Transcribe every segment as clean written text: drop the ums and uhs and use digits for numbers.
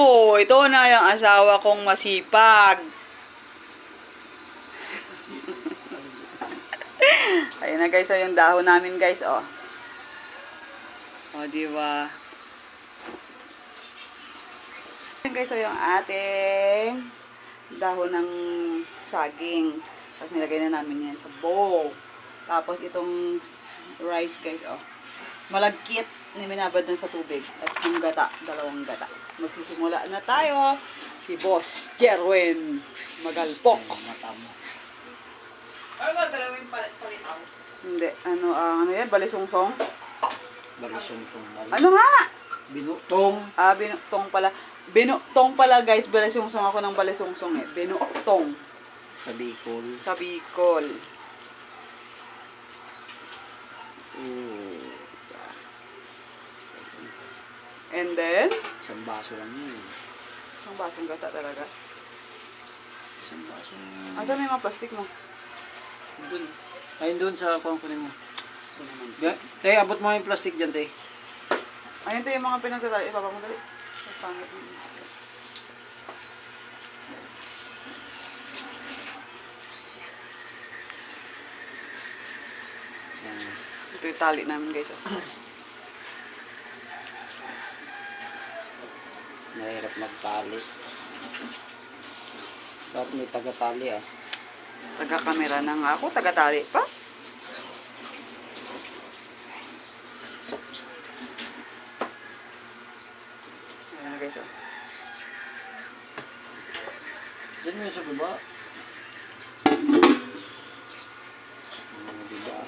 ko. Ito na yung asawa kong masipag. Ayun na guys, yung dahon namin guys, oh. O, diba? Ayun guys, yung ating dahon ng saging. Tapos nilagay na namin yan sa bowl. Tapos itong rice guys, oh. Malagkit na minabad na sa tubig. At yung gata, 2 gata. Magsisimula na tayo. Si Boss Jerwin Magalpok. Ano ba dalawin palitaw? Hindi. Ano yan? Balisungsong? Balisungsong. Ano nga? Binutong. Binuktong pala. Binuktong pala guys. Balisungsong ako ng balisungsong eh. Binuktong. Sa Bicol. Sa Bicol. And then? Isang baso lang yun. Isang basong gata talaga. Isang baso. Asa may mga plastic mo? Doon. Ayun doon sa kunin mo. Tay, abot mo yung plastic dyan, tay. Ayun to yung mga pinagtatali. Ibaba mo dali. Pangit mo. Ito yung tali namin guys. Oh. Mahirap magtali. Dapat may taga-tali ah. Taga-kamera na nga ako. Taga-tali pa. Ayan na guys. Oh. Diyan mo sa baba. Diba?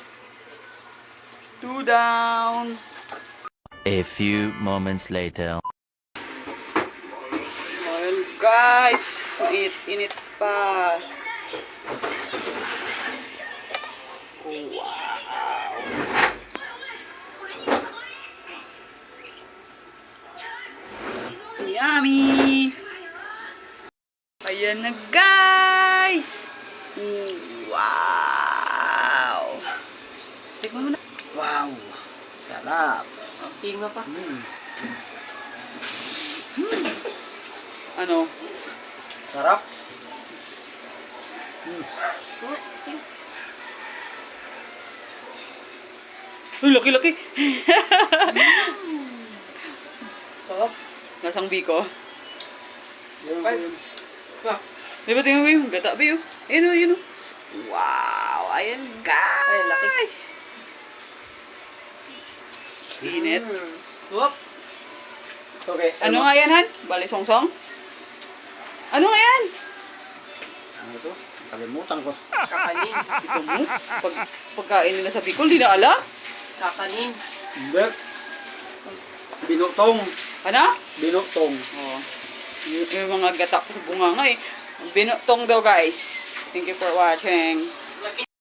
2 down. A few moments later. Well guys. Init pa. Oh, wow. Yummy! Ayan na guys! Wow! Tikman mo na. Wow! Sarap! Tingnan pa. Ano? Sarap? Uy, laki-laki! Sarap? Nasang biko. Yun, Ay. yun. Di ba tingnan mo yung gata ba yun? Ayun o, ayun o. Wow! Ayan guys! Ay, laki. Init. Whoop! Okay. Ano nga yan, Han? Balisong-song? Ano nga yan? Ano ito? Kalimutan ko. Kakanin. Ito mo? Pagkain nila sa Bicol, di na alam? Kakanin. Hindi. Binutong. Ano? Binutong. Oh. Yung mga gata ko sa bunga nga eh. Binutong daw guys. Thank you for watching.